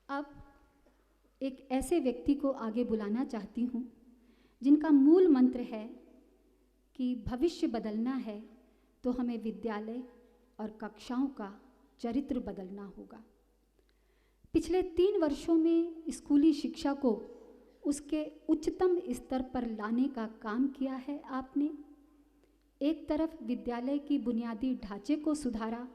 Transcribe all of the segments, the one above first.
अब एक ऐसे व्यक्ति को आगे बुलाना चाहती हूँ जिनका मूल मंत्र है कि भविष्य बदलना है तो हमें विद्यालय और कक्षाओं का चरित्र बदलना होगा। पिछले 3 वर्षों में स्कूली शिक्षा को उसके उच्चतम स्तर पर लाने का काम किया है आपने। एक तरफ विद्यालय की बुनियादी ढांचे को सुधारा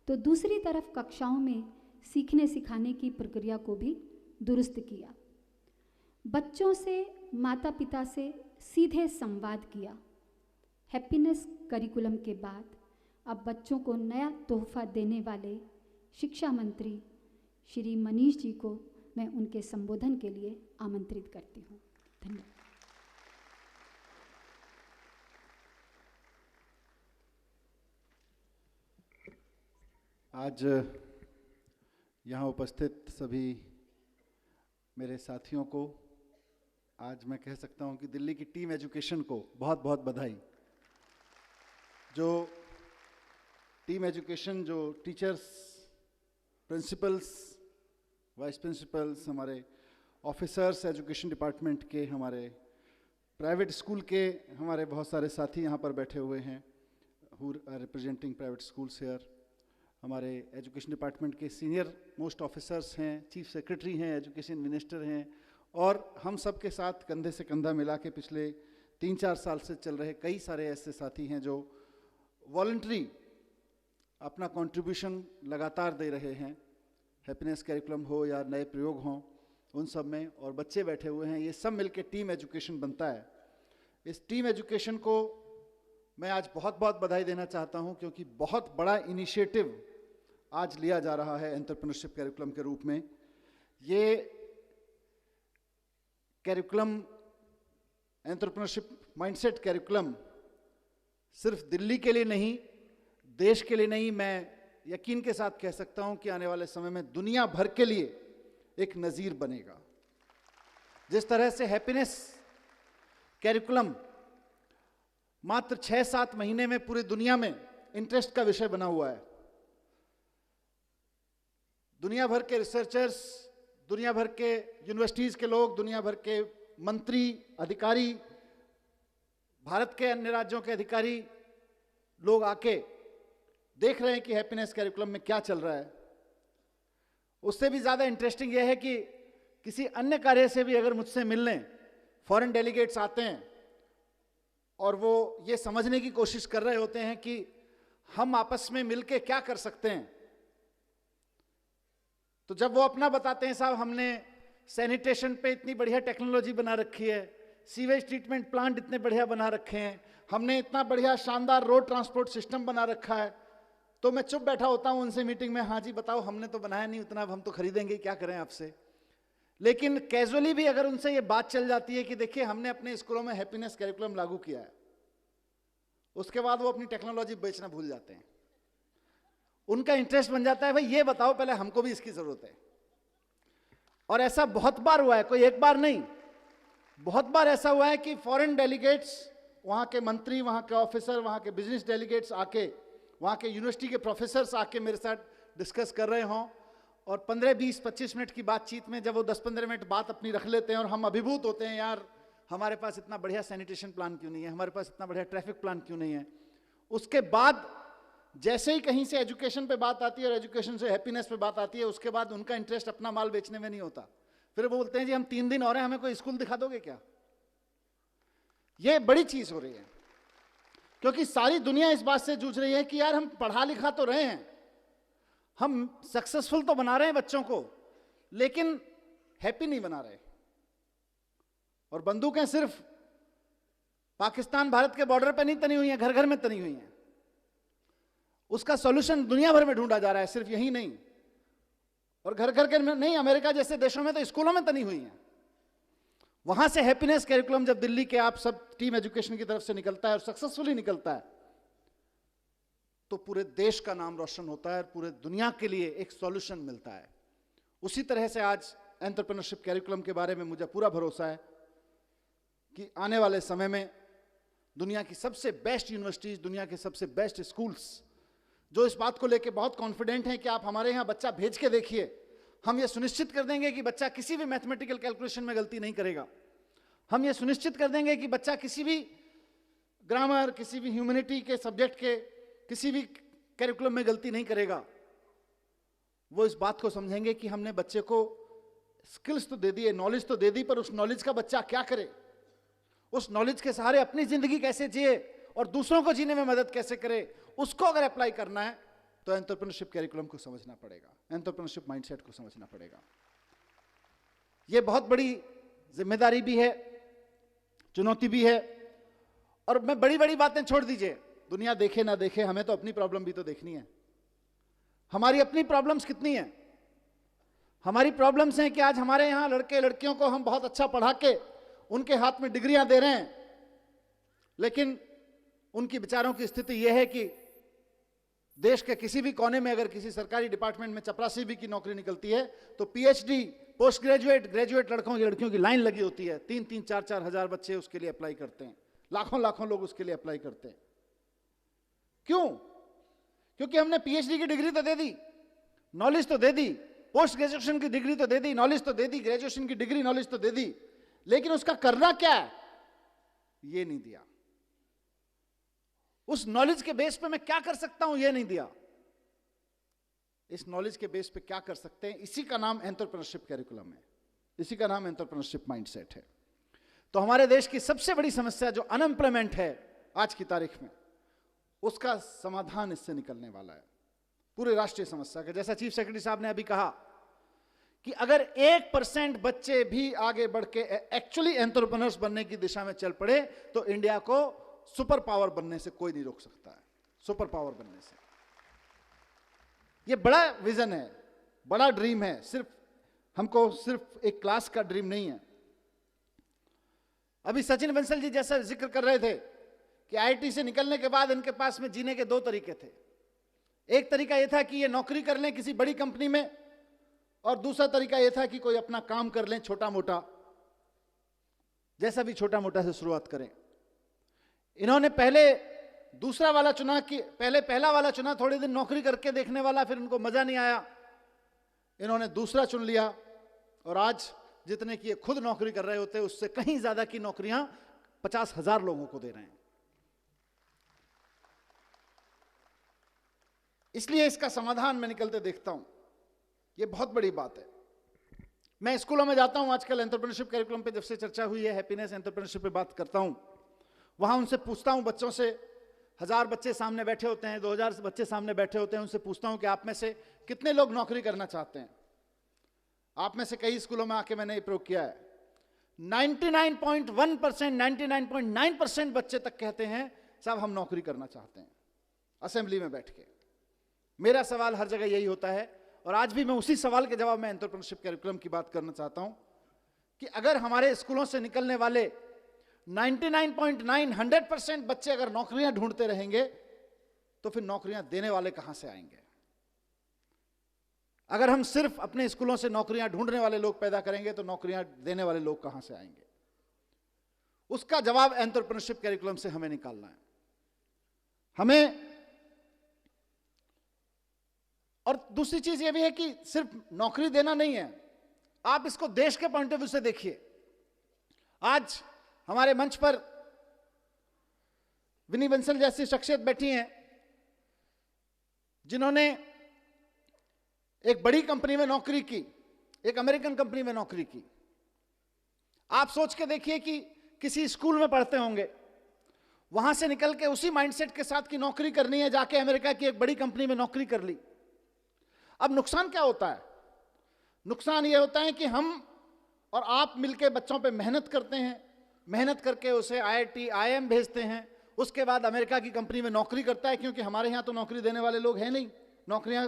तो दूसरी तरफ कक्षाओं में सीखने सिखाने की प्रक्रिया को भी दुरुस्त किया। बच्चों से, माता पिता से सीधे संवाद किया। हैप्पीनेस करिकुलम के बाद अब बच्चों को नया तोहफा देने वाले शिक्षा मंत्री श्री मनीष जी को मैं उनके संबोधन के लिए आमंत्रित करती हूँ। धन्यवाद। आज यहाँ उपस्थित सभी मेरे साथियों को, आज मैं कह सकता हूँ कि दिल्ली की टीम एजुकेशन को बहुत बहुत बधाई। जो टीम एजुकेशन, जो टीचर्स, प्रिंसिपल्स, वाइस प्रिंसिपल्स, हमारे ऑफिसर्स एजुकेशन डिपार्टमेंट के, हमारे प्राइवेट स्कूल के हमारे बहुत सारे साथी यहाँ पर बैठे हुए हैं, who are representing private schools here. हमारे एजुकेशन डिपार्टमेंट के सीनियर मोस्ट ऑफिसर्स हैं, चीफ सेक्रेटरी हैं, एजुकेशन मिनिस्टर हैं, और हम सब के साथ कंधे से कंधा मिला के पिछले 3-4 साल से चल रहे कई सारे ऐसे साथी हैं जो वॉलंटरी अपना कंट्रीब्यूशन लगातार दे रहे हैं। हैप्पीनेस करिकुलम हो या नए प्रयोग हों, उन सब में, और बच्चे बैठे हुए हैं, ये सब मिलके टीम एजुकेशन बनता है। इस टीम एजुकेशन को मैं आज बहुत बहुत बधाई देना चाहता हूं, क्योंकि बहुत बड़ा इनिशिएटिव आज लिया जा रहा है एंटरप्रेन्योरशिप करिकुलम के रूप में। ये करिकुलम, एंटरप्रेन्योरशिप माइंडसेट करिकुलम सिर्फ दिल्ली के लिए नहीं, देश के लिए नहीं, मैं यकीन के साथ कह सकता हूं कि आने वाले समय में दुनिया भर के लिए एक नज़ीर बनेगा। जिस तरह से हैप्पीनेस करिकुलम मात्र 6-7 महीने में पूरी दुनिया में इंटरेस्ट का विषय बना हुआ है। दुनिया भर के रिसर्चर्स, दुनिया भर के यूनिवर्सिटीज के लोग, दुनिया भर के मंत्री, अधिकारी, भारत के अन्य राज्यों के अधिकारी लोग आके देख रहे हैं कि हैप्पीनेस करिकुलम में क्या चल रहा है। उससे भी ज़्यादा इंटरेस्टिंग यह है कि किसी अन्य कार्य से भी अगर मुझसे मिलने फॉरेन डेलीगेट्स आते हैं और वो ये समझने की कोशिश कर रहे होते हैं कि हम आपस में मिलके क्या कर सकते हैं, तो जब वो अपना बताते हैं, साहब हमने सैनिटेशन पे इतनी बढ़िया टेक्नोलॉजी बना रखी है, सीवेज ट्रीटमेंट प्लांट इतने बढ़िया बना रखे हैं, हमने इतना बढ़िया शानदार रोड ट्रांसपोर्ट सिस्टम बना रखा है, तो मैं चुप बैठा होता हूं उनसे मीटिंग में, हाँ जी बताओ, हमने तो बनाया नहीं उतना, अब हम तो खरीदेंगे, क्या करें आपसे। लेकिन कैजुअली भी अगर उनसे ये बात चल जाती है कि देखिए हमने अपने स्कूलों में हैप्पीनेस करिकुलम लागू किया है, उसके बाद वो अपनी टेक्नोलॉजी बेचना भूल जाते हैं। उनका इंटरेस्ट बन जाता है, भाई ये बताओ पहले, हमको भी इसकी जरूरत है। और ऐसा बहुत बार हुआ है, कोई एक बार नहीं, बहुत बार ऐसा हुआ है कि फॉरेन डेलीगेट्स, वहां के मंत्री, वहां के ऑफिसर, वहां के बिजनेस डेलीगेट्स आके, वहां के यूनिवर्सिटी के प्रोफेसर्स आके मेरे साथ डिस्कस कर रहे हों, और 15, 20, 25 मिनट की बातचीत में जब वो 10-15 मिनट बात अपनी रख लेते हैं और हम अभिभूत होते हैं, यार हमारे पास इतना बढ़िया सैनिटेशन प्लान क्यों नहीं है, हमारे पास इतना बढ़िया ट्रैफिक प्लान क्यों नहीं है। उसके बाद जैसे ही कहीं से एजुकेशन पे बात आती है और एजुकेशन से हैप्पीनेस पे बात आती है, उसके बाद उनका इंटरेस्ट अपना माल बेचने में नहीं होता। फिर वो बोलते हैं जी हम 3 दिन और हैं, हमें कोई स्कूल दिखा दोगे क्या। ये बड़ी चीज हो रही है, क्योंकि सारी दुनिया इस बात से जूझ रही है कि यार हम पढ़ा लिखा तो रहे हैं, हम सक्सेसफुल तो बना रहे हैं बच्चों को, लेकिन हैप्पी नहीं बना रहे। और बंदूकें सिर्फ पाकिस्तान भारत के बॉर्डर पर नहीं तनी हुई हैं, घर घर में तनी हुई हैं। उसका सॉल्यूशन दुनिया भर में ढूंढा जा रहा है, सिर्फ यही नहीं, और घर घर के नहीं, अमेरिका जैसे देशों में तो स्कूलों में तनी हुई हैं। वहां से हैप्पीनेस करिकुलम जब दिल्ली के आप सब टीम एजुकेशन की तरफ से निकलता है और सक्सेसफुली निकलता है, तो पूरे देश का नाम रोशन होता है और पूरे दुनिया के लिए एक सॉल्यूशन मिलता है। उसी तरह से आज एंटरप्रेन्योरशिप करिकुलम के बारे में मुझे पूरा भरोसा है कि आने वाले समय में दुनिया की सबसे बेस्ट यूनिवर्सिटीज, दुनिया के सबसे बेस्ट स्कूल्स, जो इस बात को लेकर बहुत कॉन्फिडेंट हैं कि आप हमारे यहाँ बच्चा भेज के देखिए, हम ये सुनिश्चित कर देंगे कि बच्चा किसी भी मैथमेटिकल कैलकुलेशन में गलती नहीं करेगा। हम ये सुनिश्चित कर देंगे कि बच्चा किसी भी ग्रामर, किसी भी ह्यूमैनिटी के सब्जेक्ट के किसी भी कैरिकुलम में गलती नहीं करेगा। वो इस बात को समझेंगे कि हमने बच्चे को स्किल्स तो दे दी, नॉलेज तो दे दी, पर उस नॉलेज का बच्चा क्या करे, उस नॉलेज के सहारे अपनी जिंदगी कैसे जिए और दूसरों को जीने में मदद कैसे करे, उसको अगर अप्लाई करना है तो एंटरप्रेन्योरशिप कैरिकुलम को समझना पड़ेगा, एंटरप्रेन्योरशिप माइंडसेट को समझना पड़ेगा। यह बहुत बड़ी जिम्मेदारी भी है, चुनौती भी है। और मैं बड़ी बड़ी बातें छोड़ दीजिए, दुनिया देखे ना देखे, हमें तो अपनी प्रॉब्लम भी तो देखनी है। हमारी अपनी प्रॉब्लम्स कितनी हैं? हमारी प्रॉब्लम्स हैं कि आज हमारे यहां लड़के लड़कियों को हम बहुत अच्छा पढ़ा के उनके हाथ में डिग्रियां दे रहे हैं, लेकिन उनकी बेचारों की स्थिति यह है कि देश के किसी भी कोने में अगर किसी सरकारी डिपार्टमेंट में चपरासी भी की नौकरी निकलती है तो पीएचडी, पोस्ट ग्रेजुएट, ग्रेजुएट लड़कियों की लाइन लगी होती है। 3-3, 4-4 हजार बच्चे उसके लिए अप्लाई करते हैं, लाखों लाखों लोग उसके लिए अप्लाई करते हैं। क्यों? क्योंकि हमने पीएचडी की डिग्री तो दे दी, नॉलेज तो दे दी, पोस्ट ग्रेजुएशन की डिग्री तो दे दी, नॉलेज तो दे दी, ग्रेजुएशन की डिग्री नॉलेज तो दे दी, लेकिन उसका करना क्या है ये नहीं दिया। उस नॉलेज के बेस पे मैं क्या कर सकता हूं ये नहीं दिया। इस नॉलेज के बेस पे क्या कर सकते हैं, इसी का नाम एंटरप्रेन्योरशिप कैरिकुलम है, इसी का नाम एंटरप्रेन्योरशिप माइंडसेट है। तो हमारे देश की सबसे बड़ी समस्या जो अनएम्प्लॉयमेंट है आज की तारीख में, उसका समाधान इससे निकलने वाला है, पूरे राष्ट्रीय समस्या का। जैसा चीफ सेक्रेटरी साहब ने अभी कहा कि अगर 1% बच्चे भी आगे बढ़ के एक्चुअली एंटरप्रेन्योर्स बनने की दिशा में चल पड़े तो इंडिया को सुपर पावर बनने से कोई नहीं रोक सकता है, सुपर पावर बनने से। ये बड़ा विजन है, बड़ा ड्रीम है, हमको सिर्फ एक क्लास का ड्रीम नहीं है। अभी सचिन बंसल जी जैसा जिक्र कर रहे थे कि आईआईटी से निकलने के बाद इनके पास में जीने के 2 तरीके थे। एक तरीका यह था कि ये नौकरी कर लें किसी बड़ी कंपनी में, और दूसरा तरीका यह था कि कोई अपना काम कर लें छोटा मोटा, जैसा भी छोटा मोटा से शुरुआत करें। इन्होंने पहले दूसरा वाला चुना कि पहले पहला वाला चुना, थोड़े दिन नौकरी करके देखने वाला, फिर उनको मजा नहीं आया, इन्होंने दूसरा चुन लिया। और आज जितने की खुद नौकरी कर रहे होते उससे कहीं ज्यादा की नौकरियां 50,000 लोगों को दे रहे हैं। इसलिए इसका समाधान मैं निकलते देखता हूं, यह बहुत बड़ी बात है। मैं स्कूलों में जाता हूं आजकल, एंटरप्रेन्योरशिप कैरिकुलम पे जब से चर्चा हुई है, हैप्पीनेस एंटरप्रेन्योरशिप पे बात करता हूं, वहां उनसे पूछता हूं, बच्चों से, 1000 बच्चे सामने बैठे होते हैं, 2000 बच्चे सामने बैठे होते हैं, उनसे पूछता हूं कि आप में से कितने लोग नौकरी करना चाहते हैं। आप में से कई स्कूलों में आके मैंने ये प्रयोग किया है, 99.1%, 99.9% बच्चे तक कहते हैं साहब हम नौकरी करना चाहते हैं, असेंबली में बैठ के। मेरा सवाल हर जगह यही होता है, और आज भी मैं उसी सवाल के जवाब में एंटरप्रेन्योरशिप कैरिकुलम की बात करना चाहता हूं कि अगर हमारे स्कूलों से निकलने वाले 99.9, 100% बच्चे अगर नौकरियां ढूंढते रहेंगे तो फिर नौकरियां देने वाले कहां से आएंगे? अगर हम सिर्फ अपने स्कूलों से नौकरियां ढूंढने वाले लोग पैदा करेंगे तो नौकरियां देने वाले लोग कहां से आएंगे? उसका जवाब एंटरप्रेन्योरशिप कैरिकुलम से हमें निकालना है। हमें, और दूसरी चीज यह भी है कि सिर्फ नौकरी देना नहीं है, आप इसको देश के पॉइंट ऑफ व्यू से देखिए। आज हमारे मंच पर विनी बंसल जैसी शख्सियत बैठी हैं जिन्होंने एक बड़ी कंपनी में नौकरी की, एक अमेरिकन कंपनी में नौकरी की। आप सोच के देखिए कि किसी स्कूल में पढ़ते होंगे, वहां से निकल के उसी माइंडसेट के साथ की नौकरी करनी है, जाके अमेरिका की एक बड़ी कंपनी में नौकरी कर ली। अब नुकसान क्या होता है? नुकसान यह होता है कि हम और आप मिलके बच्चों पे मेहनत करते हैं, मेहनत करके उसे आईआईटी, आईआईएम भेजते हैं, उसके बाद अमेरिका की कंपनी में नौकरी करता है, क्योंकि हमारे यहाँ तो नौकरी देने वाले लोग हैं नहीं, नौकरियां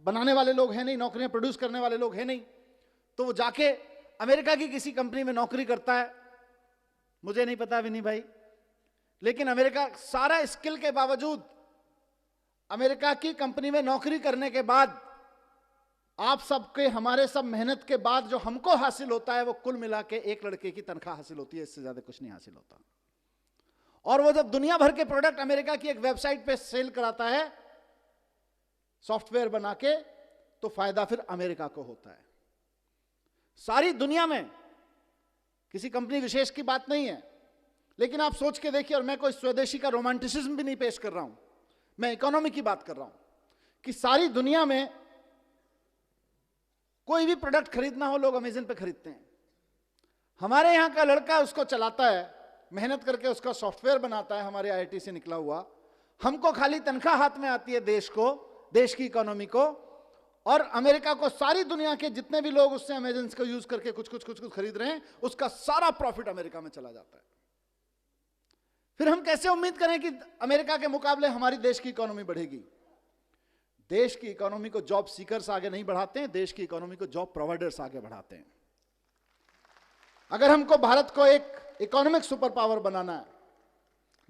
बनाने वाले लोग हैं नहीं, नौकरियां प्रोड्यूस करने वाले लोग हैं नहीं, तो वो जाके अमेरिका की किसी कंपनी में नौकरी करता है। मुझे नहीं पता विनी भाई, लेकिन अमेरिका सारा स्किल के बावजूद अमेरिका की कंपनी में नौकरी करने के बाद आप सबके, हमारे सब मेहनत के बाद जो हमको हासिल होता है वो कुल मिला के एक लड़के की तनख्वाह हासिल होती है, इससे ज्यादा कुछ नहीं हासिल होता। और वो जब दुनिया भर के प्रोडक्ट अमेरिका की एक वेबसाइट पे सेल कराता है सॉफ्टवेयर बना के, तो तो फायदा फिर अमेरिका को होता है। सारी दुनिया में किसी कंपनी विशेष की बात नहीं है, लेकिन आप सोच के देखिए, और मैं कोई स्वदेशी का रोमांटिसिज्म भी नहीं पेश कर रहा हूं, मैं इकोनॉमी की बात कर रहा हूं, कि सारी दुनिया में कोई भी प्रोडक्ट खरीदना हो लोग अमेज़न पे खरीदते हैं। हमारे यहां का लड़का उसको चलाता है, मेहनत करके उसका सॉफ्टवेयर बनाता है, हमारे आईआईटी से निकला हुआ। हमको खाली तनख्वाह हाथ में आती है देश को, देश की इकोनॉमी को, और अमेरिका को सारी दुनिया के जितने भी लोग उससे अमेज़न को यूज करके कुछ कुछ खरीद रहे हैं, उसका सारा प्रॉफिट अमेरिका में चला जाता है। फिर हम कैसे उम्मीद करें कि अमेरिका के मुकाबले हमारी देश की इकोनॉमी बढ़ेगी? देश की इकोनॉमी को जॉब सीकर्स आगे नहीं बढ़ाते हैं, देश की इकोनॉमी को जॉब प्रोवाइडर्स आगे बढ़ाते हैं। अगर हमको भारत को एक इकोनॉमिक सुपर पावर बनाना है,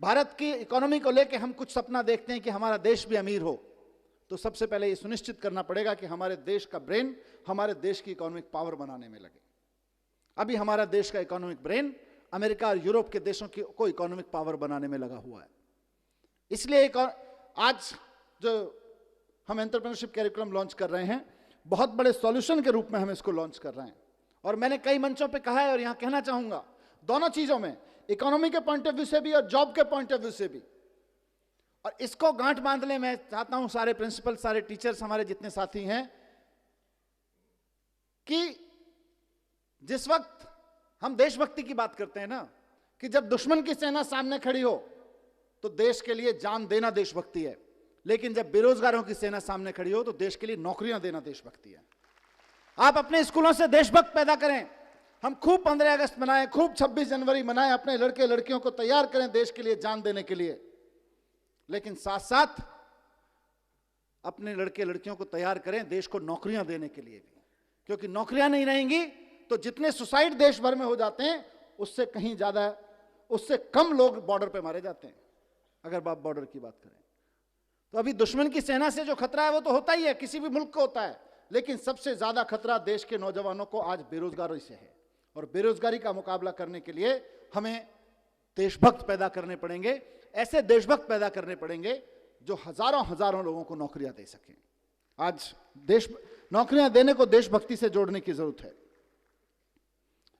भारत की इकोनॉमी को लेकर हम कुछ सपना देखते हैं कि हमारा देश भी अमीर हो, तो सबसे पहले यह सुनिश्चित करना पड़ेगा कि हमारे देश का ब्रेन हमारे देश की इकोनॉमिक पावर बनाने में लगे। अभी हमारा देश का इकोनॉमिक ब्रेन अमेरिका और यूरोप के देशों को इकोनॉमिक पावर बनाने में लगा हुआ है। इसलिए आज जो हम एंटरप्रेन्योरशिप कैरिकुलम लॉन्च कर रहे हैं, बहुत बड़े सॉल्यूशन के रूप में हम इसको लॉन्च कर रहे हैं। और मैंने कई मंचों पे कहा है और यहां कहना चाहूंगा, दोनों चीजों में, इकोनॉमी के पॉइंट ऑफ व्यू से भी और जॉब के पॉइंट ऑफ व्यू से भी। और इसको गांठ बांधने मैं चाहता हूं सारे प्रिंसिपल, सारे टीचर्स, हमारे जितने साथी हैं, कि जिस वक्त हम देशभक्ति की बात करते हैं ना, कि जब दुश्मन की सेना सामने खड़ी हो तो देश के लिए जान देना देशभक्ति है, लेकिन जब बेरोजगारों की सेना सामने खड़ी हो तो देश के लिए नौकरियां देना देशभक्ति है। आप अपने स्कूलों से देशभक्त पैदा करें, हम खूब 15 अगस्त मनाएं, खूब 26 जनवरी मनाएं, अपने लड़के लड़कियों को तैयार करें देश के लिए जान देने के लिए, लेकिन साथ साथ अपने लड़के लड़कियों को तैयार करें देश को नौकरियां देने के लिए भी, क्योंकि नौकरियां नहीं रहेंगी तो जितने सुसाइड देश भर में हो जाते हैं उससे कहीं ज्यादा, उससे कम लोग बॉर्डर पे मारे जाते हैं। अगर आप बॉर्डर की बात करें तो अभी दुश्मन की सेना से जो खतरा है वो तो होता ही है, किसी भी मुल्क को होता है, लेकिन सबसे ज्यादा खतरा देश के नौजवानों को आज बेरोजगारी से है। और बेरोजगारी का मुकाबला करने के लिए हमें देशभक्त पैदा करने पड़ेंगे, ऐसे देशभक्त पैदा करने पड़ेंगे जो हजारों हजारों लोगों को नौकरियां दे सकें। आज देश नौकरियां देने को देशभक्ति से जोड़ने की जरूरत है।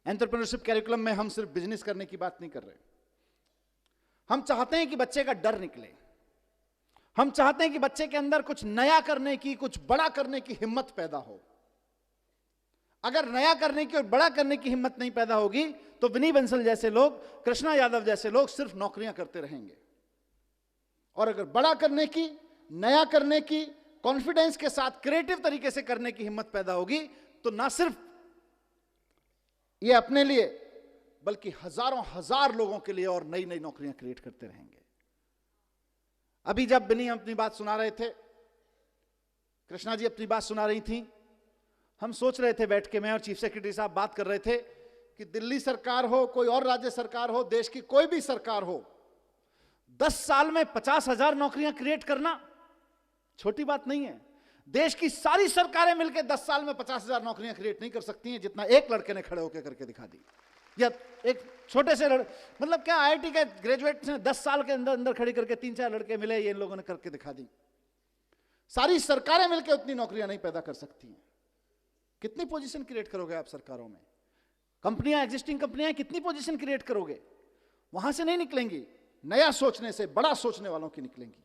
एंटरप्रेन्योरशिप कैरिकुलम में हम सिर्फ बिजनेस करने की बात नहीं कर रहे, हम चाहते हैं कि बच्चे का डर निकले, हम चाहते हैं कि बच्चे के अंदर कुछ नया करने की, कुछ बड़ा करने की हिम्मत पैदा हो। अगर नया करने की और बड़ा करने की हिम्मत नहीं पैदा होगी तो विनी बंसल जैसे लोग, कृष्णा यादव जैसे लोग सिर्फ नौकरियां करते रहेंगे। और अगर बड़ा करने की, नया करने की, कॉन्फिडेंस के साथ क्रिएटिव तरीके से करने की हिम्मत पैदा होगी तो ना सिर्फ ये अपने लिए बल्कि हजारों हजार लोगों के लिए और नई नई नौकरियां क्रिएट करते रहेंगे। अभी जब बिनी अपनी बात सुना रहे थे, कृष्णा जी अपनी बात सुना रही थी, हम सोच रहे थे बैठ के, मैं और चीफ सेक्रेटरी साहब बात कर रहे थे कि दिल्ली सरकार हो, कोई और राज्य सरकार हो, देश की कोई भी सरकार हो, 10 साल में 50,000 नौकरियां क्रिएट करना छोटी बात नहीं है। देश की सारी सरकारें मिलकर 10 साल में 50,000 नौकरियां क्रिएट नहीं कर सकती हैं, जितना एक लड़के ने खड़े होकर करके दिखा दी। या एक छोटे से मतलब क्या, आईआईटी के ग्रेजुएट ने 10 साल के अंदर अंदर खड़ी करके 3-4 लड़के मिले, ये इन लोगों ने करके दिखा दी। सारी सरकारें मिलकर उतनी नौकरियां नहीं पैदा कर सकती हैं। कितनी पोजीशन क्रिएट करोगे आप सरकारों में? कंपनियां, एग्जिस्टिंग कंपनियां कितनी पोजीशन क्रिएट करोगे? वहां से नहीं निकलेंगी, नया सोचने से, बड़ा सोचने वालों की निकलेंगी।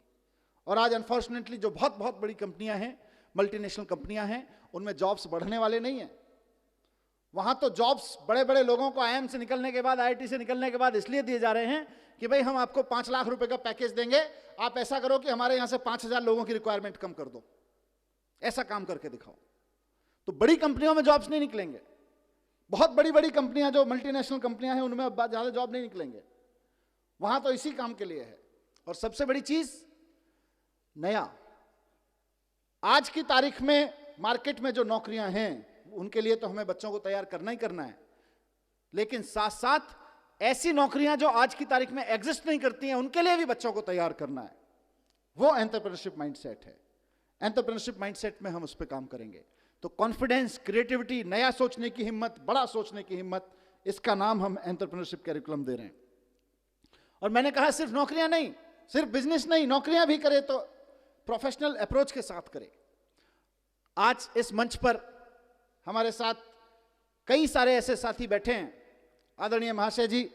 और आज अनफॉर्चुनेटली जो बहुत बहुत बड़ी कंपनियां हैं, मल्टीनेशनल कंपनियां हैं, उनमें जॉब्स बढ़ने वाले नहीं हैं। वहां तो जॉब्स बड़े बड़े लोगों को आईआईएम से निकलने के बाद, आईआईटी से निकलने के बाद इसलिए दिए जा रहे हैं कि भाई हम आपको 5 लाख रुपए का पैकेज देंगे, आप ऐसा करो कि हमारे यहां से 5,000 लोगों की रिक्वायरमेंट कम कर दो, ऐसा काम करके दिखाओ। तो बड़ी कंपनियों में जॉब्स नहीं निकलेंगे। बहुत बड़ी बड़ी कंपनियां जो मल्टीनेशनल कंपनियां हैं उनमें ज्यादा जॉब नहीं निकलेंगे, वहां तो इसी काम के लिए है। और सबसे बड़ी चीज नया, आज की तारीख में मार्केट में जो नौकरियां हैं उनके लिए तो हमें बच्चों को तैयार करना ही करना है, लेकिन साथ साथ ऐसी नौकरियां जो आज की तारीख में एग्जिस्ट नहीं करती हैं उनके लिए भी बच्चों को तैयार करना है। वो एंटरप्रेन्योरशिप माइंडसेट है। एंटरप्रेन्योरशिप माइंडसेट में हम उस पर काम करेंगे। तो कॉन्फिडेंस, क्रिएटिविटी, नया सोचने की हिम्मत, बड़ा सोचने की हिम्मत, इसका नाम हम एंटरप्रेन्योरशिप कैरिकुलम दे रहे हैं। और मैंने कहा सिर्फ नौकरियां नहीं, सिर्फ बिजनेस नहीं, नौकरियां भी करे तो प्रोफेशनल अप्रोच के साथ करे। आज इस मंच पर हमारे साथ कई सारे ऐसे साथी बैठे हैं, आदरणीय महाशय जी,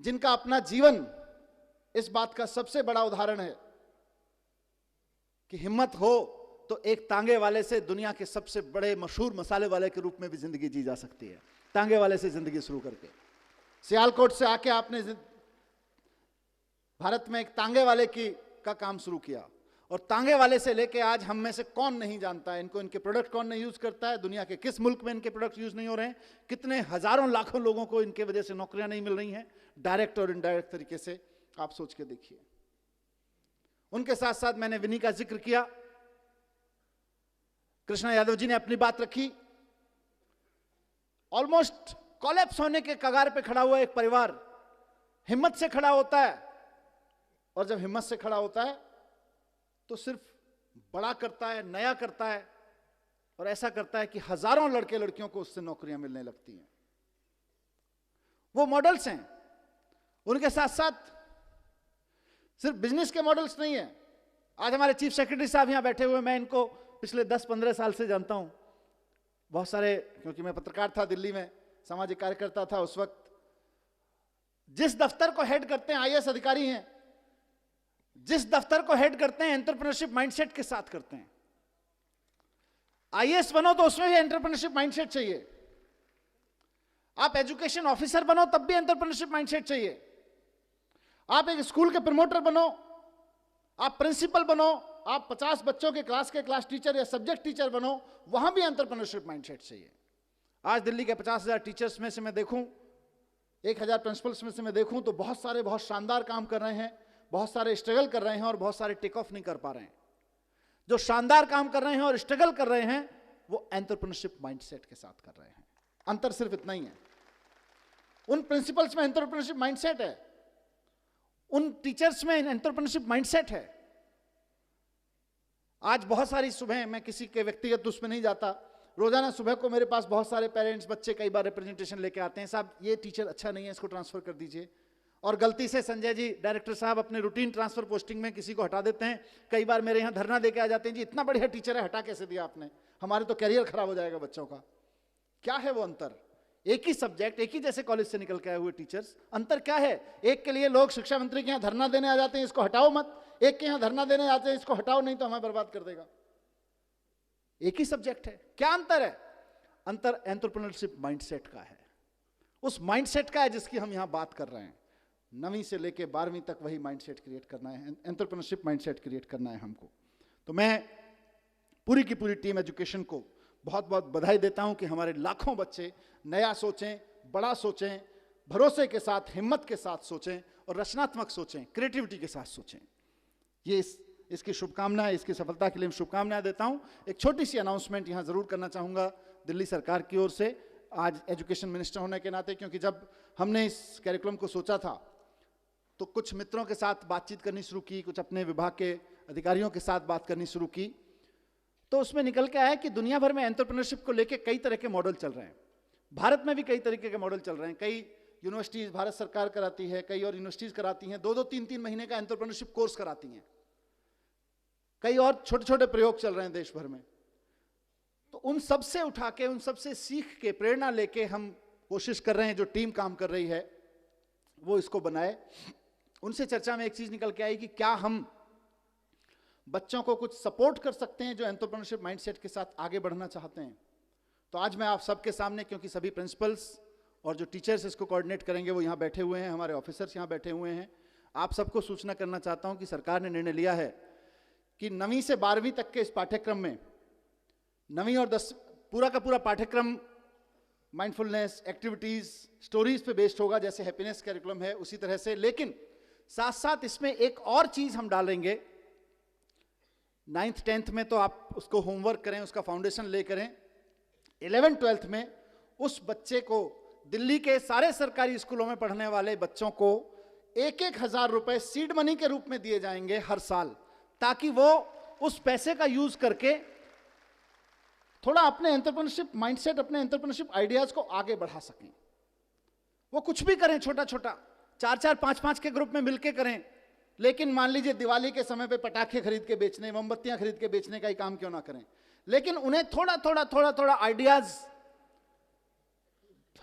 जिनका अपना जीवन इस बात का सबसे बड़ा उदाहरण है कि हिम्मत हो तो एक तांगे वाले से दुनिया के सबसे बड़े मशहूर मसाले वाले के रूप में भी जिंदगी जी जा सकती है। तांगे वाले से जिंदगी शुरू करके सियालकोट से आके आपने भारत में एक तांगे वाले का काम शुरू किया, और तांगे वाले से लेके आज हम में से कौन नहीं जानता है इनको, इनके प्रोडक्ट कौन नहीं यूज करता है, दुनिया के किस मुल्क में इनके प्रोडक्ट यूज नहीं हो रहे हैं, कितने हजारों लाखों लोगों को इनके वजह से नौकरियां नहीं मिल रही हैं, डायरेक्ट और इनडायरेक्ट तरीके से। आप सोच के देखिए। उनके साथ साथ मैंने विनी का जिक्र किया, कृष्णा यादव जी ने अपनी बात रखी। ऑलमोस्ट कोलैप्स होने के कगार पे खड़ा हुआ एक परिवार हिम्मत से खड़ा होता है, और जब हिम्मत से खड़ा होता है तो सिर्फ बड़ा करता है, नया करता है, और ऐसा करता है कि हजारों लड़के लड़कियों को उससे नौकरियां मिलने लगती हैं। वो मॉडल्स हैं। उनके साथ साथ सिर्फ बिजनेस के मॉडल्स नहीं है। आज हमारे चीफ सेक्रेटरी साहब यहां बैठे हुए, मैं इनको पिछले 10-15 साल से जानता हूं। बहुत सारे, क्योंकि मैं पत्रकार था दिल्ली में, सामाजिक कार्यकर्ता था उस वक्त। जिस दफ्तर को हेड करते हैं, आईएएस अधिकारी हैं, जिस दफ्तर को हेड करते हैं एंटरप्रेन्योरशिप माइंडसेट के साथ करते हैं। आईएएस बनो तो उसमें भी एंटरप्रेन्योरशिप माइंडसेट चाहिए। आप एजुकेशन ऑफिसर बनो तब भी एंटरप्रेन्योरशिप माइंडसेट चाहिए। आप एक स्कूल के प्रमोटर बनो, आप प्रिंसिपल बनो, आप 50 बच्चों के क्लास टीचर या सब्जेक्ट टीचर बनो, वहां भी एंटरप्रेन्योरशिप माइंडसेट चाहिए। आज दिल्ली के 50,000 टीचर्स में से मैं देखूं, 1,000 प्रिंसिपल्स में से मैं देखूं तो बहुत सारे बहुत शानदार काम कर रहे हैं, बहुत सारे स्ट्रगल कर रहे हैं, और बहुत सारे टेक ऑफ नहीं कर पा रहे हैं। जो शानदार काम कर रहे हैं और स्ट्रगल कर रहे हैं वो एंटरप्रेन्योरशिप माइंडसेट के साथ कर रहे हैं। अंतर सिर्फ इतना ही है। उन प्रिंसिपल्स में एंटरप्रेन्योरशिप माइंडसेट है, उन टीचर्स में एंटरप्रेन्योरशिप माइंडसेट है। आज बहुत सारी सुबह, मैं किसी के व्यक्तिगत उसमें नहीं जाता, रोजाना सुबह को मेरे पास बहुत सारे पेरेंट्स, बच्चे कई बार रिप्रेजेंटेशन लेके आते हैं, साहब ये टीचर अच्छा नहीं है, इसको ट्रांसफर कर दीजिए। और गलती से संजय जी डायरेक्टर साहब अपने रूटीन ट्रांसफर पोस्टिंग में किसी को हटा देते हैं। कई बार मेरे यहाँ धरना देके आ जाते हैं, जी इतना बढ़िया टीचर है, हटा कैसे दिया आपने, हमारे तो करियर खराब हो जाएगा बच्चों का। क्या है वो अंतर? एक ही सब्जेक्ट, एक ही जैसे कॉलेज से निकल के आए हुए टीचर्स, अंतर क्या है? एक के लिए लोग शिक्षा मंत्री के यहाँ धरना देने आ जाते हैं, इसको हटाओ मत, एक के यहाँ धरना देने आते हैं, इसको हटाओ नहीं तो हमें बर्बाद कर देगा। एक ही सब्जेक्ट है, क्या अंतर है? अंतर एंटरप्रेन्योरशिप माइंडसेट का है, उस माइंडसेट का है जिसकी हम यहां बात कर रहे हैं। 9वीं से लेके 12वीं तक वही माइंडसेट क्रिएट करना है, एंटरप्रेन्योरशिप माइंडसेट क्रिएट करना है हमको। तो मैं पूरी की पूरी टीम एजुकेशन को बहुत बहुत बधाई देता हूं कि हमारे लाखों बच्चे नया सोचें, बड़ा सोचें, भरोसे के साथ, हिम्मत के साथ सोचें, और रचनात्मक सोचें, क्रिएटिविटी के साथ सोचें। ये इसकी शुभकामनाएं, इसकी सफलता के लिए मैं शुभकामनाएं देता हूं। एक छोटी सी अनाउंसमेंट यहां जरूर करना चाहूंगा दिल्ली सरकार की ओर से, आज एजुकेशन मिनिस्टर होने के नाते, क्योंकि जब हमने इस कार्यक्रम को सोचा था तो कुछ मित्रों के साथ बातचीत करनी शुरू की, कुछ अपने विभाग के अधिकारियों के साथ बात करनी शुरू की, तो उसमें निकल के आया कि दुनिया भर में एंटरप्रेन्योरशिप को लेके कई तरह के मॉडल चल रहे हैं। भारत में भी कई तरीके के मॉडल चल रहे हैं। कई यूनिवर्सिटीज भारत सरकार कराती है, कई और यूनिवर्सिटीज कराती हैं, 2-2, 3-3 महीने का एंटरप्रेन्योरशिप कोर्स कराती हैं। कई और छोटे छोटे प्रयोग चल रहे हैं देश भर में। तो उन सब से उठा के, उन सब से सीख के, प्रेरणा लेके हम कोशिश कर रहे हैं, जो टीम काम कर रही है वो इसको बनाए। उनसे चर्चा में एक चीज निकल के आई कि क्या हम बच्चों को कुछ सपोर्ट कर सकते हैं जो एंटरप्रेन्योरशिप माइंडसेट के साथ आगे बढ़ना चाहते हैं। तो आज मैं आप सबके सामने, क्योंकि सभी प्रिंसिपल्स और जो टीचर्स इसको कोऑर्डिनेट करेंगे वो यहाँ बैठे हुए हैं, हमारे ऑफिसर्स यहाँ बैठे हुए हैं, आप सबको सूचना करना चाहता हूँ कि सरकार ने निर्णय लिया है कि 9वीं से 12वीं तक के इस पाठ्यक्रम में, 9वीं और 10 पूरा का पूरा पाठ्यक्रम माइंडफुलनेस, एक्टिविटीज, स्टोरीज पे बेस्ड होगा, जैसे हैप्पीनेस कैरिकुलम है उसी तरह से। लेकिन साथ साथ इसमें एक और चीज हम डालेंगे। 9th 10th में तो आप उसको होमवर्क करें, उसका फाउंडेशन ले करें। 11th 12th में उस बच्चे को, दिल्ली के सारे सरकारी स्कूलों में पढ़ने वाले बच्चों को 1-1 हज़ार रुपए सीड मनी के रूप में दिए जाएंगे हर साल, ताकि वो उस पैसे का यूज करके थोड़ा अपने एंटरप्रेन्योरशिप माइंडसेट, अपने एंटरप्रेन्योरशिप आइडियाज को आगे बढ़ा सकें। वो कुछ भी करें, छोटा छोटा, 4-4, 5-5 के ग्रुप में मिलके करें, लेकिन मान लीजिए दिवाली के समय पे पटाखे खरीद के बेचने, मोमबत्तियां खरीद के बेचने का ही काम क्यों ना करें, लेकिन उन्हें थोड़ा आइडियाज,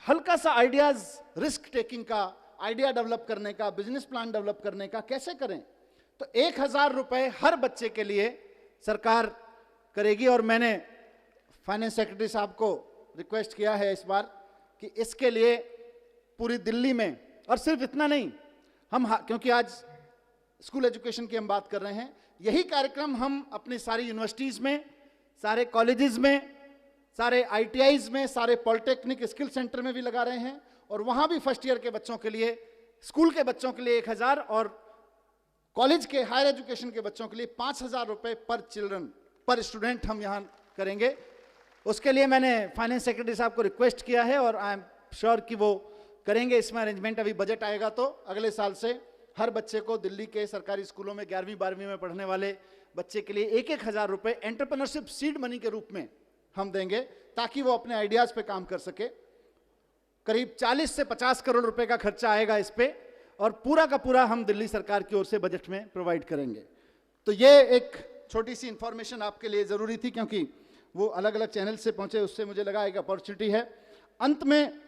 हल्का सा आइडियाज, रिस्क टेकिंग का, आइडिया डेवलप करने का, बिजनेस प्लान डेवलप करने का कैसे करें। तो 1000 रुपए हर बच्चे के लिए सरकार करेगी। और मैंने फाइनेंस सेक्रेटरी साहब को रिक्वेस्ट किया है इस बार कि इसके लिए पूरी दिल्ली में, और सिर्फ इतना नहीं, हम क्योंकि आज स्कूल एजुकेशन की हम बात कर रहे हैं, यही कार्यक्रम हम अपनी सारी यूनिवर्सिटीज में, सारे कॉलेजेस में, सारे ITIs में, सारे पॉलिटेक्निक स्किल सेंटर में भी लगा रहे हैं। और वहां भी फर्स्ट ईयर के बच्चों के लिए, स्कूल के बच्चों के लिए 1000 और कॉलेज के हायर एजुकेशन के बच्चों के लिए 5000 रुपए पर स्टूडेंट हम यहां करेंगे। उसके लिए मैंने फाइनेंस सेक्रेटरी साहब को रिक्वेस्ट किया है और आई एम श्योर कि वो करेंगे इसमें अरेंजमेंट। अभी बजट आएगा तो अगले साल से हर बच्चे को दिल्ली के सरकारी स्कूलों में 11वीं 12वीं में पढ़ने वाले बच्चे के लिए 1,000 रुपए एंटरप्रेन्योरशिप सीड मनी के रूप में हम देंगे, ताकि वो अपने आइडियाज पे काम कर सके। करीब 40 से 50 करोड़ रुपए का खर्चा आएगा इस पे, और पूरा का पूरा हम दिल्ली सरकार की ओर से बजट में प्रोवाइड करेंगे। तो ये एक छोटी सी इंफॉर्मेशन आपके लिए जरूरी थी, क्योंकि वो अलग अलग चैनल से पहुंचे, उससे मुझे लगा एक अपॉर्चुनिटी है। अंत में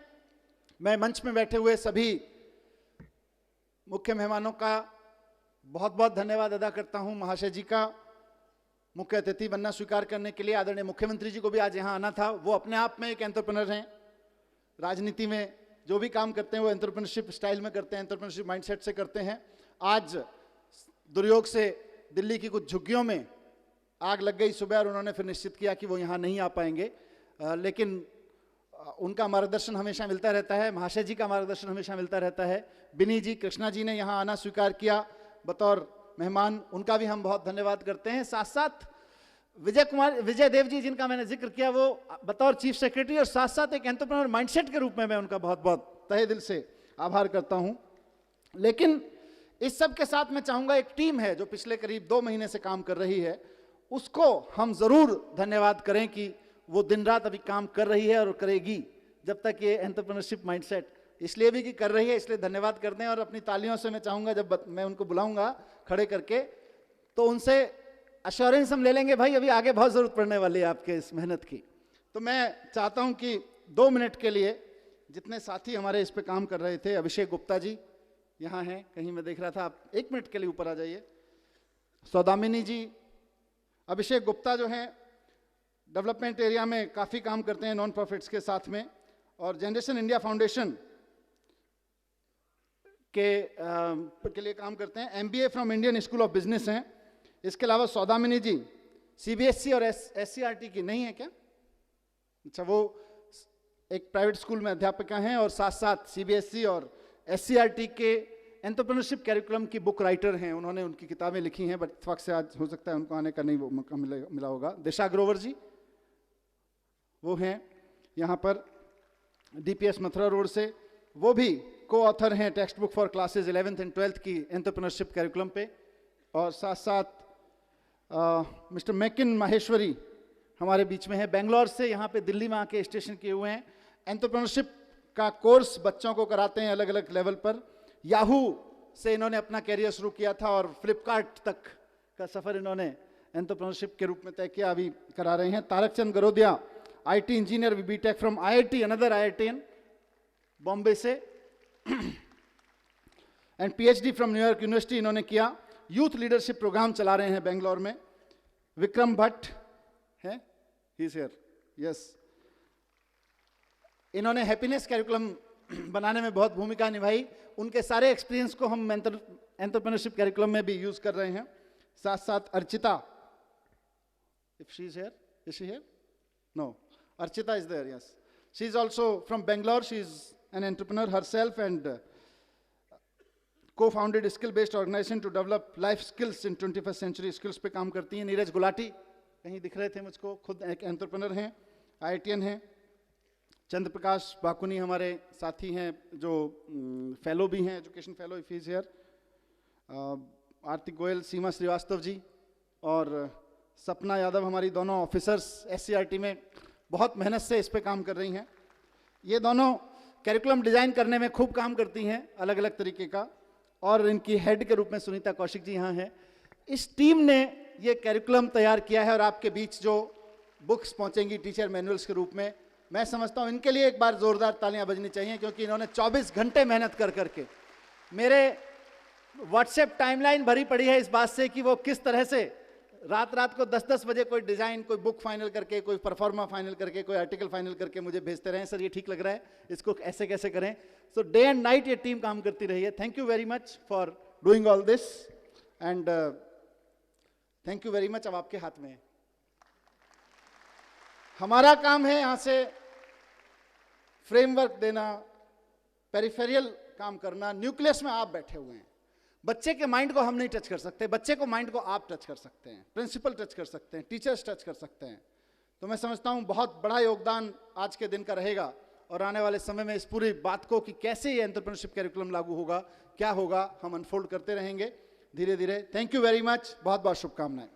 मैं मंच में बैठे हुए सभी मुख्य मेहमानों का बहुत बहुत धन्यवाद अदा करता हूं। महाशय जी का मुख्य अतिथि बनना स्वीकार करने के लिए, आदरणीय मुख्यमंत्री जी को भी आज यहां आना था। वो अपने आप में एक एंटरप्रेन्योर हैं, राजनीति में जो भी काम करते हैं वो एंटरप्रेन्योरशिप स्टाइल में करते हैं, एंटरप्रेन्योरशिप माइंडसेट से करते हैं। आज दुर्योग से दिल्ली की कुछ झुग्गियों में आग लग गई सुबह, और उन्होंने फिर निश्चित किया कि वो यहाँ नहीं आ पाएंगे, लेकिन उनका मार्गदर्शन हमेशा मिलता रहता है, महाशय जी का मार्गदर्शन हमेशा मिलता रहता है। बिनी जी, कृष्णा जी ने यहाँ आना स्वीकार किया बतौर मेहमान, उनका भी हम बहुत धन्यवाद करते हैं। साथ साथ विजय देव जी, जिनका मैंने जिक्र किया, वो बतौर चीफ सेक्रेटरी और साथ साथ एक एंटरप्रेन्योर माइंडसेट के रूप में मैं उनका बहुत बहुत तहे दिल से आभार करता हूं। लेकिन इस सब के साथ मैं चाहूंगा, एक टीम है जो पिछले करीब 2 महीने से काम कर रही है, उसको हम जरूर धन्यवाद करें कि वो दिन रात अभी काम कर रही है और करेगी जब तक ये एंटरप्रेन्योरशिप माइंडसेट, इसलिए भी कि कर रही है, इसलिए धन्यवाद करते हैं। और अपनी तालियों से मैं चाहूंगा, जब मैं उनको बुलाऊंगा खड़े करके, तो उनसे अश्योरेंस हम ले लेंगे, भाई अभी आगे बहुत जरूरत पड़ने वाली है आपके इस मेहनत की। तो मैं चाहता हूं कि 2 मिनट के लिए जितने साथी हमारे इस पे काम कर रहे थे, अभिषेक गुप्ता जी यहाँ हैं, कहीं मैं देख रहा था, आप 1 मिनट के लिए ऊपर आ जाइए। सौदामिनी जी, अभिषेक गुप्ता जो हैं डेवलपमेंट एरिया में काफ़ी काम करते हैं नॉन प्रॉफिट्स के साथ में, और जनरेशन इंडिया फाउंडेशन के लिए काम करते हैं। MBA from Indian school of business हैं। इसके अलावा सौदामिनी जी CBSE और SCRT की नहीं है क्या? अच्छा, वो एक प्राइवेट स्कूल में अध्यापिका हैं और साथ साथ CBSE और SCRT के एंटरप्रेन्योरशिप कैरिकुलम की बुक राइटर हैं। इन्होंने उनकी किताबें लिखी हैं, बट इत्तेफाक से आज हो सकता है उनको आने का नहीं वो मौका मिला होगा। दिशा ग्रोवर जी वो हैं यहाँ पर DPS मथुरा रोड से, वो भी को ऑथर हैं text book for classes 11th and 12th की एंटरप्रेन्योरशिप कैरिकुलम पे। और साथ साथ मिस्टर मैकिन माहेश्वरी हमारे बीच में है, बेंगलोर से यहाँ पे दिल्ली में आके स्टेशन किए हुए हैं। एंटरप्रेन्योरशिप का कोर्स बच्चों को कराते हैं अलग अलग लेवल पर। याहू से इन्होंने अपना कैरियर शुरू किया था और फ्लिपकार्ट तक का सफ़र इन्होंने एंटरप्रेन्योरशिप के रूप में तय किया, अभी करा रहे हैं। Tarak Chand Garodia, IT engineer, BTech from IIT, another IITian Bombay से, and PhD from New York university इन्होंने किया। यूथ लीडरशिप प्रोग्राम चला रहे हैं बेंगलोर में। विक्रम भट्ट है, ही इज हियर, यस। इन्होंने हैप्पीनेस कैरिकुलम बनाने में बहुत भूमिका निभाई। उनके सारे एक्सपीरियंस को हम एंटरप्रेन्योरशिप कैरिकुलम में भी यूज कर रहे हैं। साथ साथ Archita, if she is here, is she here? No, Archita is there, yes. She is also from Bangalore. She is an entrepreneur herself and co-founded skill-based organization to develop life skills in 21st century skills पे काम करती हैं। नीरज गुलाटी कहीं दिख रहे थे मुझको, खुद एक एंटरप्रेन्योर हैं, IITian हैं। चंद्र प्रकाश बाकुनी हमारे साथी हैं जो फेलो भी हैं, education fellow, if is here. Aarti Goyal, Seema Srivastava ji और सपना यादव, हमारी दोनों ऑफिसर्स SCRT में बहुत मेहनत से इस पे काम कर रही हैं। ये दोनों कैरिकुलम डिजाइन करने में खूब काम करती हैं अलग अलग तरीके का, और इनकी हेड के रूप में सुनीता कौशिक जी यहाँ हैं। इस टीम ने ये कैरिकुलम तैयार किया है और आपके बीच जो बुक्स पहुंचेंगी टीचर मैनुअल्स के रूप में। मैं समझता हूं इनके लिए एक बार जोरदार तालियां बजनी चाहिए, क्योंकि इन्होंने 24 घंटे मेहनत कर करके मेरे व्हाट्सएप टाइमलाइन भरी पड़ी है इस बात से कि वो किस तरह से रात रात को 10-10 बजे कोई डिज़ाइन, कोई बुक फाइनल करके, कोई परफॉर्मा फाइनल करके, कोई आर्टिकल फाइनल करके मुझे भेजते रहे, सर ये ठीक लग रहा है, इसको ऐसे कैसे करें। सो डे एंड नाइट ये टीम काम करती रही है। Thank you very much for doing all this and thank you very much. अब आपके हाथ में है, हमारा काम है यहां से फ्रेमवर्क देना, पेरिफेरियल काम करना, न्यूक्लियस में आप बैठे हुए हैं। बच्चे के माइंड को हम नहीं टच कर सकते, बच्चे को माइंड को आप टच कर सकते हैं, प्रिंसिपल टच कर सकते हैं, टीचर्स टच कर सकते हैं। तो मैं समझता हूं बहुत बड़ा योगदान आज के दिन का रहेगा और आने वाले समय में इस पूरी बात को कि कैसे ये एंटरप्रेन्योरशिप कैरिकुलम लागू होगा, क्या होगा, हम अनफोल्ड करते रहेंगे धीरे धीरे। थैंक यू वेरी मच, बहुत बहुत शुभकामनाएं।